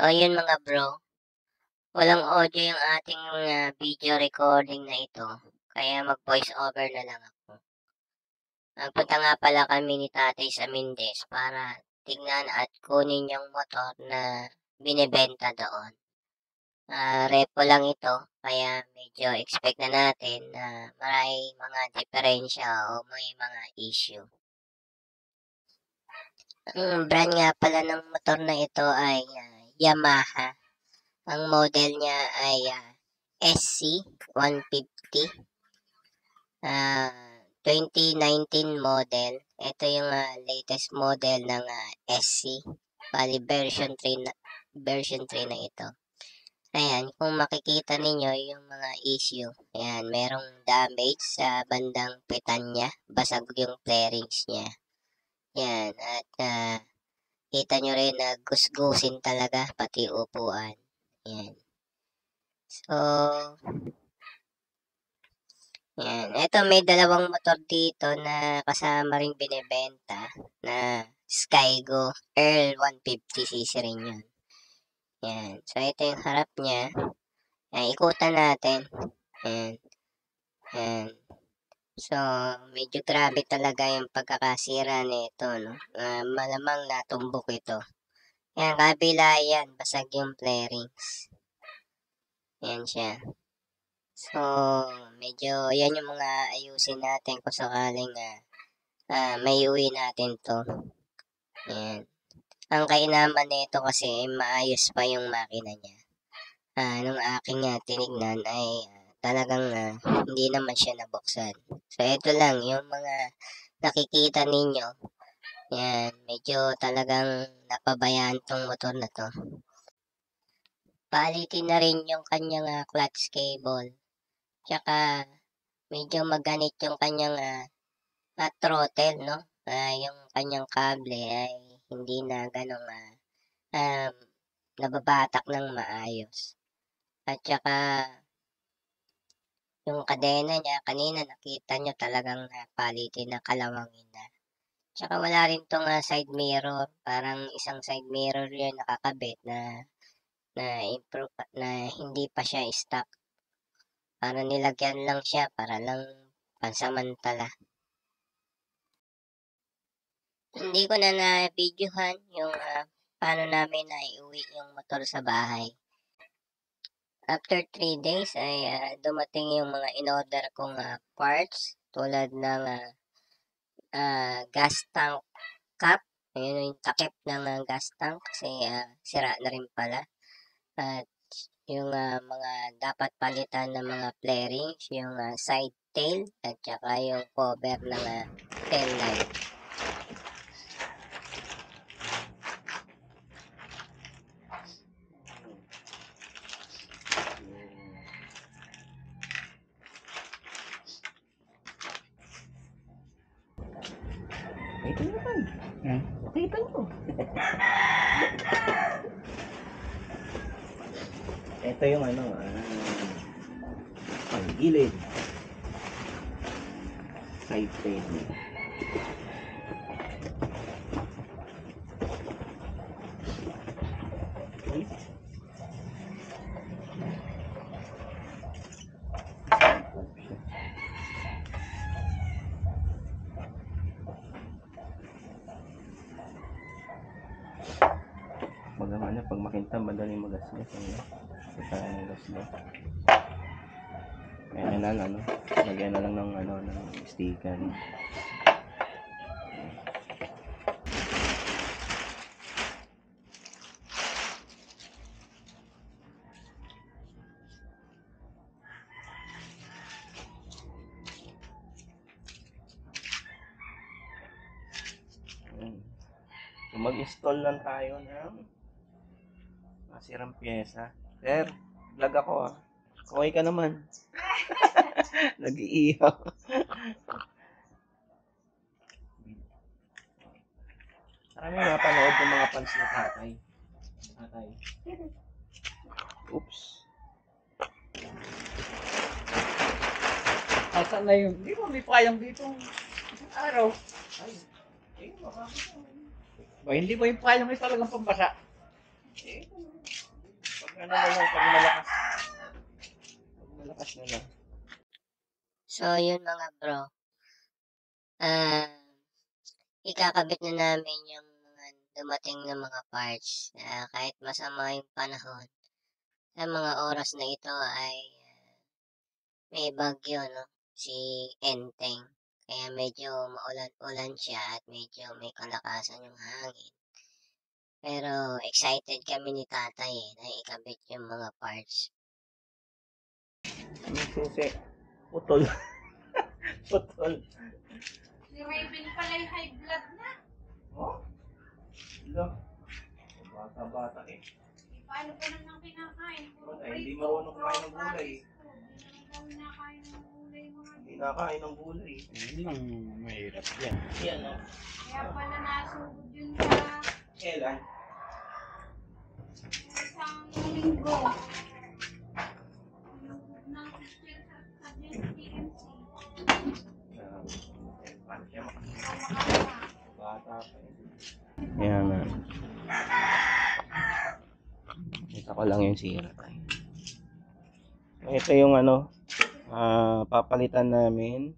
O yun mga bro, walang audio yung ating video recording na ito. Kaya mag-voice over na lang ako. Nagpunta nga pala kami ni Tatay sa Mindes para tignan at kunin yung motor na binibenta doon. Repo lang ito, kaya medyo expect na natin na may mga diferensya o may mga issue. Ang brand nga pala ng motor na ito ay Yamaha. Ang model niya ay SC150. 2019 model. Ito yung latest model ng SC. Bali version 3 na ito. Ayan, kung makikita ninyo yung mga issue. Ayan, merong damage sa bandang pitan niya. Basag yung fairings niya. Ayan, at kita nyo rin na gusgusin talaga pati upuan. Ayan. So, yan. Ito may dalawang motor dito na kasama ring binibenta na Skygo Earl 150cc rin yun. Yan. So, ito yung harap niya. Yan, ikutan natin. Yan. Yan. So, medyo grabe talaga yung pagkakasira nito, no? Malamang natumbok ito. Yan, kabila yan. Basag yung flarings. Yan siya. So, medyo yan yung mga ayusin natin kung sakaling may uwi natin to. Yan. Ang kainaman nito kasi maayos pa yung makina niya. Nung aking tinignan ay talagang hindi naman siya nabuksan. So, ito lang yung mga nakikita ninyo. Yan, medyo talagang napabayaan tong motor na to. Palitin na rin yung kanyang clutch cable. Tsaka medyo maganit yung kanyang throttle, no? Yung kanyang kable ay hindi na ganong nababatak ng maayos. At saka yung kadena niya, kanina nakita nyo talagang palitin na kalawangin na. Tsaka wala rin tong side mirror, parang isang side mirror yun nakakabit na hindi pa siya stock. Para nilagyan lang siya para lang pansamantala. Hindi ko na na-videohan yung paano namin na iuwi yung motor sa bahay. After 3 days ay dumating yung mga in-order kong parts tulad ng gas tank cap. Ayun yung takip ng gas tank kasi sira na rin pala. At yung mga dapat palitan ng mga flarings, yung side tail at saka yung cover ng tail light. Ito naman. Pakita mo. Ito yung ang gilid. Side tail. Baga pag makinta, madaling magasgas. Kita ng gasgas. Kaya lagyan na lang ng sticker. So, mag-install lang tayo ng nasirang pyesa. Sir, vlog ako Kaway ka naman. Nag-iihaw. Marami napanood ng mga fans na tatay. Oops. Asan na yun? Di ba may payang dito? Araw. Ay, baka. Ba, hindi ba yung payang ay talagang pambasa? Eh, pag ano na lang, pag malakas. Pag malakas na lang. So, yun mga bro. Ikakabit na namin yung mga dumating na mga parts. Kahit masama yung panahon, sa mga oras na ito ay may bagyo, no? Si Enteng. Kaya medyo maulan-ulan siya at medyo may kalakasan yung hangin. Pero excited kami ni tatay na ikabit yung mga parts. Yung susi. Putol. Putol. Si Raven pala yung high blood na. Oh? Ilo. Bata-bata eh. Paano pa naman kinakain? Ay, hindi marunong kumain ng gulay. Hindi na kinakain ng gulay mga Hindi nakain ng gulay. Yun lang mahirap yan. Yan o. Kaya pala nasugod yun sa Kailan? isang linggo. Nasugod ng teacher sa TMC. Paano siya Makakama. bata pa eh. Yan na. Ito ko lang yung sira tayo. Ito yung ano, papalitan namin.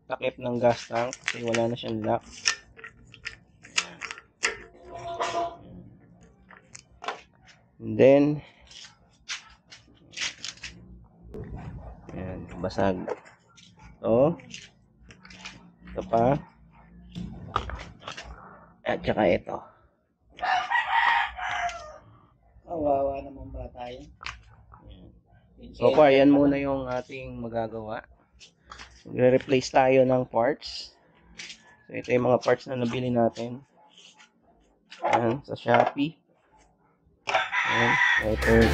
Takip ng gas tank kasi wala na siyang lock. And then, ayan, basag. Ito pa. At saka ito. Kawawa naman bata yun. So far, yan muna yung ating magagawa. Magre-replace tayo ng parts. So ito yung mga parts na nabili natin. Ayan, sa Shopee. Ayan, ito yung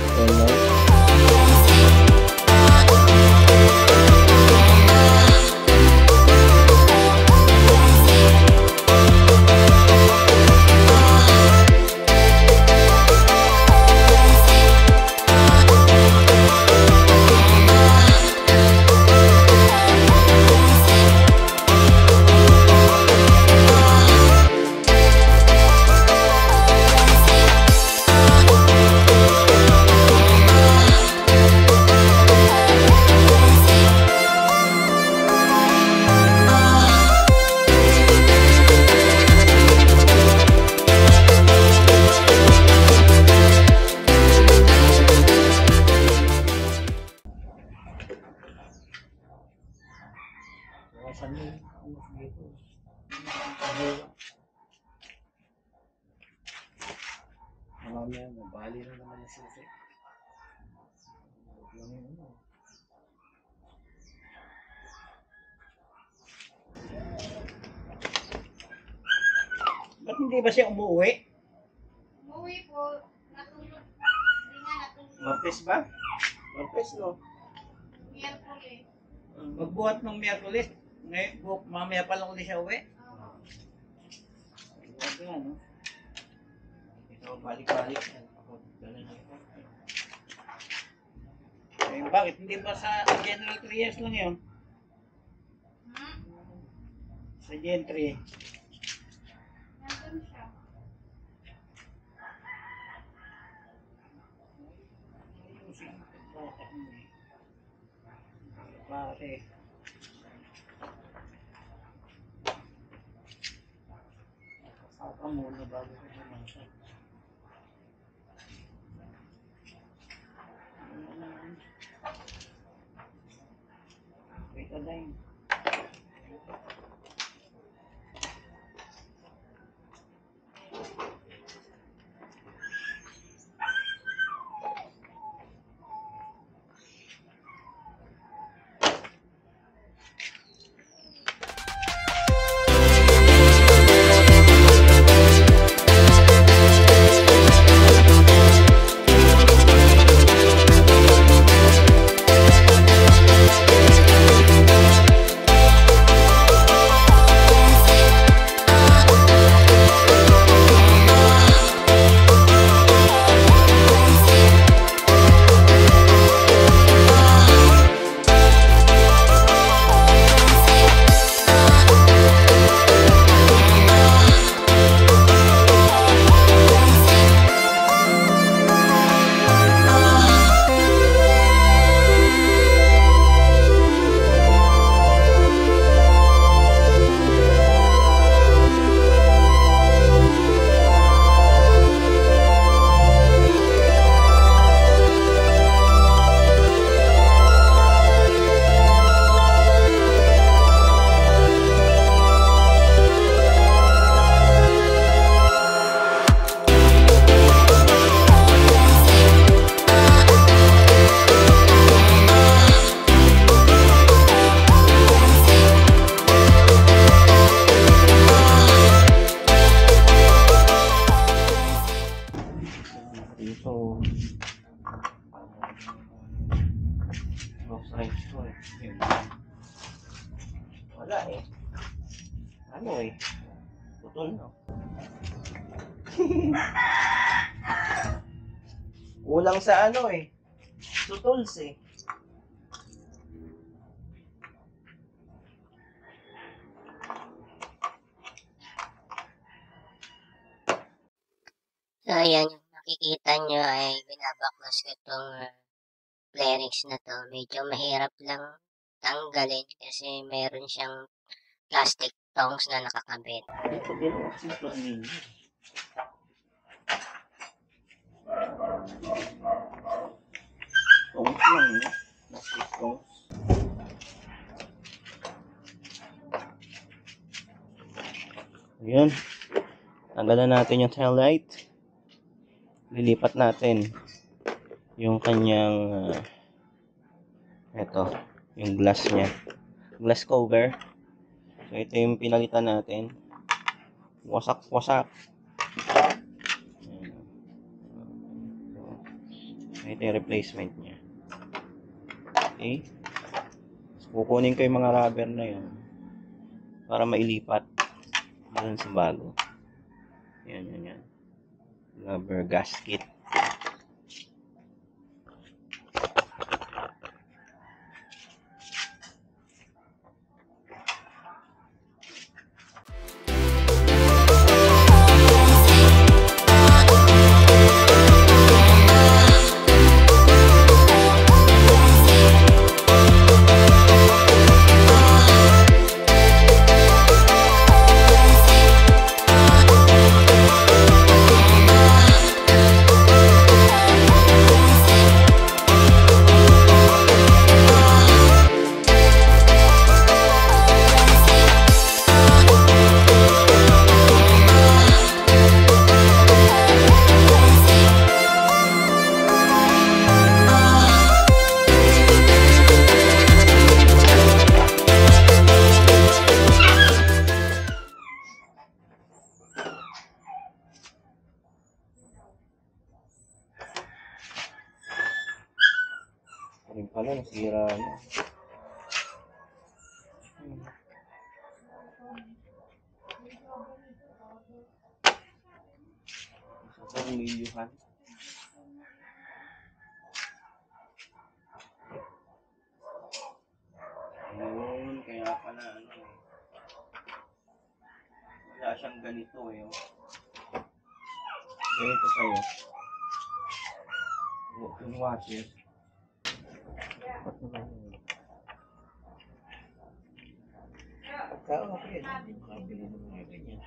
Kawasan mo yung dito. Mamaya, mabali na naman yung susi. Ba't hindi ba siya umuwi? Umuwi po. Natulog. Hindi nga natulog. Martes ba? Martes, no? Miyerkules. Magbuhat ng Miyerkules. Ngayon, mamaya pa lang ulit siya uwi. Huwag nga, no? Ito, balik-balik. Eh, bakit? Hindi ba sa General Trias lang yun? Sa Gen 3. Nandun siya. Bakit? Saka muna bago ko pumasok. Wait a time. ano eh. Putol no. Kulang sa ano eh. Tutuls eh. So, ayan, yung makikita nyo ay binabaklas ko itong bearings na to. Medyo mahirap lang tanggalin kasi meron siyang plastic tongs na nakakabit. Ito din ang simple ninyo. Tongs lang no. Plastic tongs. Ayan. Tanggalan natin yung tail light. Lilipat natin yung kanyang yung glass niya. Glass cover. So ito yung pinalitan natin. Wasak-wasak. So, ito yung replacement niya. Okay. So, kukunin ko yung mga rubber na yun para mailipat doon sa bago. Yan. Rubber gasket. Rin pala, nasira na. Sa milihan. Ayun, kaya pala wala siyang ganito eh. Ganito tayo. Yung washer. Tao ako yun. Hindi makabili ng mga ganyan.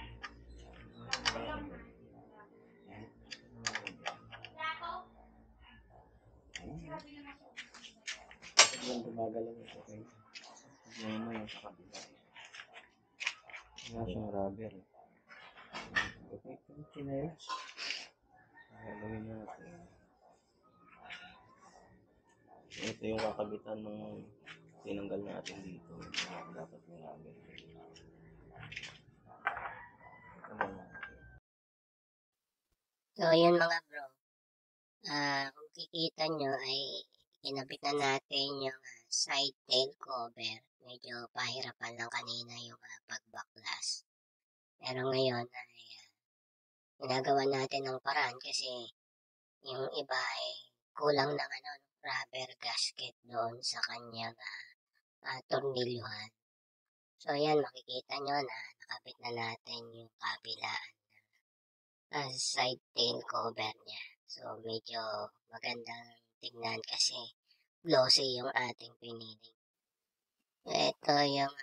Ang gumagalaw ito kayo. Ngayon mo yung sa kabila. Wala siyang rubber. Okay, chinelas. Gagawin natin. Ito yung kakabitan nung tinanggal natin dito. Dapat may rubber. So, ayan mga bro. Kung kikita nyo ay kinabit na natin yung side tail cover. Medyo pahirapan lang kanina yung pagbaklas. Pero ngayon ay ginagawa natin ng paraan kasi yung iba ay kulang ng rubber gasket doon sa kanyang tornilyuhan. So, ayan, makikita nyo na nakabit na natin yung kabilaan side tail cover niya. So, medyo magandang tignan kasi glossy yung ating pinili. Ito yung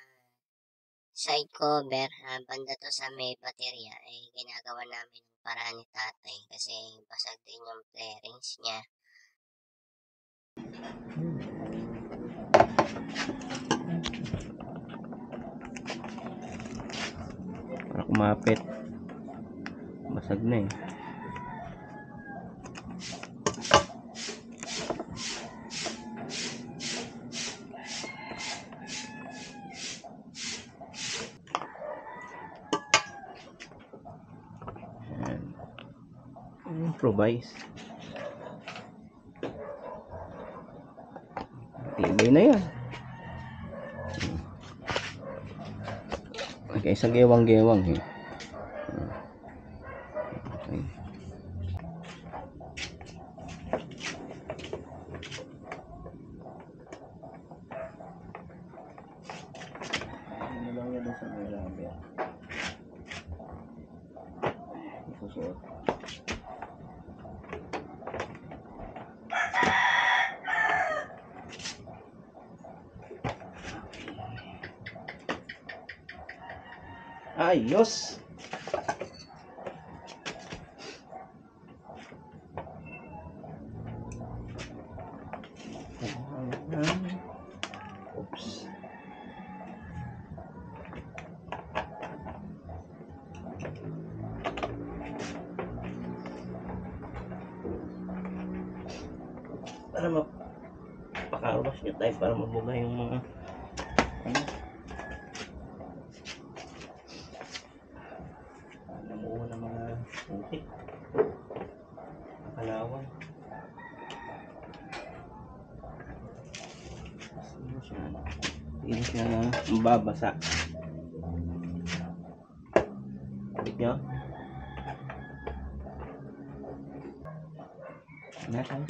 side cover, banda to sa may baterya, ay ginagawa namin ng paraan ni tatay kasi basag din yung bearings niya. Para kumapit. Basag na eh. Improvise. Tibay na yan. kaysa gewang-gewang eh. Okay. Ano lang yan sa may rubber. Isusuot. Ayos! Oops. Para mapakawash nyo tayo para mabuga yung mga ano. Namuha ng mga putik. Nakalawan. Hindi siya na mababasa. Balik nyo. Ano tayo?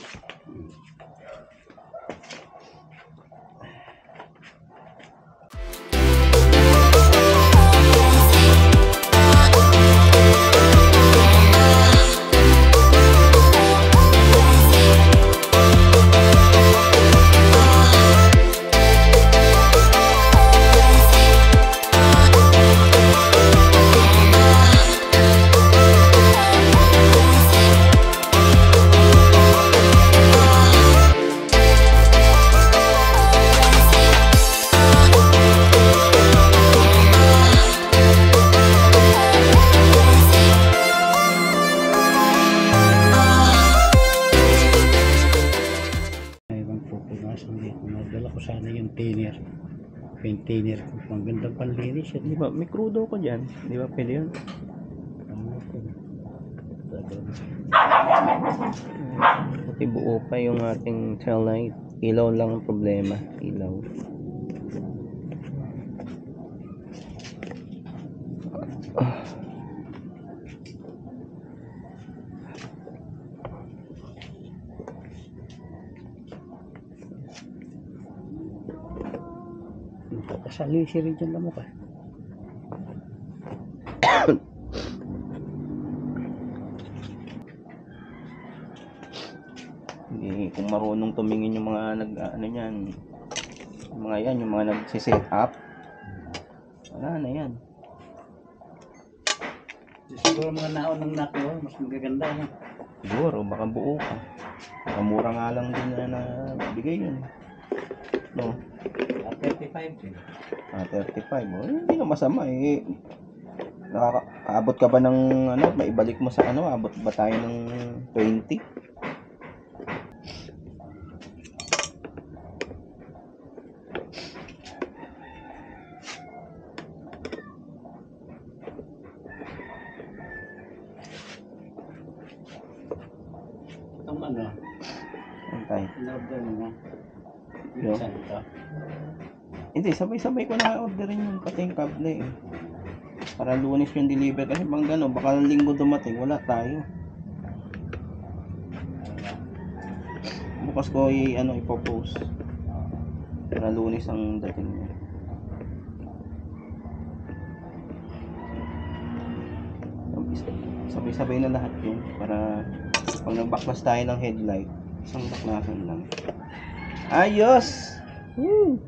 Nadala ko sana yung thinner. Paint thinner ko. Magandang panlinis yan. Di ba? May crudo ko dyan. Di ba pwede yun? Pati buo pa yung ating tail light. Ilaw lang ang problema. Ilaw. Kasali siya rin dyan na mukha. Hindi, kung marunong tumingin yung mga ano yan, yung mga yan, yung mga nagsiset up, wala na yan. Siguro mga naon ng nakuha, mas magaganda na. Siguro, baka buo ka. Baka mura nga lang din na bigay yun. No? 35 din. 35. Oh, hindi na masama eh. Nakakaabot ka ba ng ano, maibalik mo sa ano, abot ba tayo ng 20? Itong ano, Antay. in-order mo. Yo. Saan ito? Hindi, sabay-sabay ko na orderin yung pati yung kable eh. Para Lunes yung deliver kasi bang gano'n, baka linggo dumating, wala tayo. Bukas ko ipopost. Para Lunes ang dating niya. Sabay-sabay na lahat yun para pag nagbaklas tayo ng headlight, isang baklasan lang. Ayos! Woo!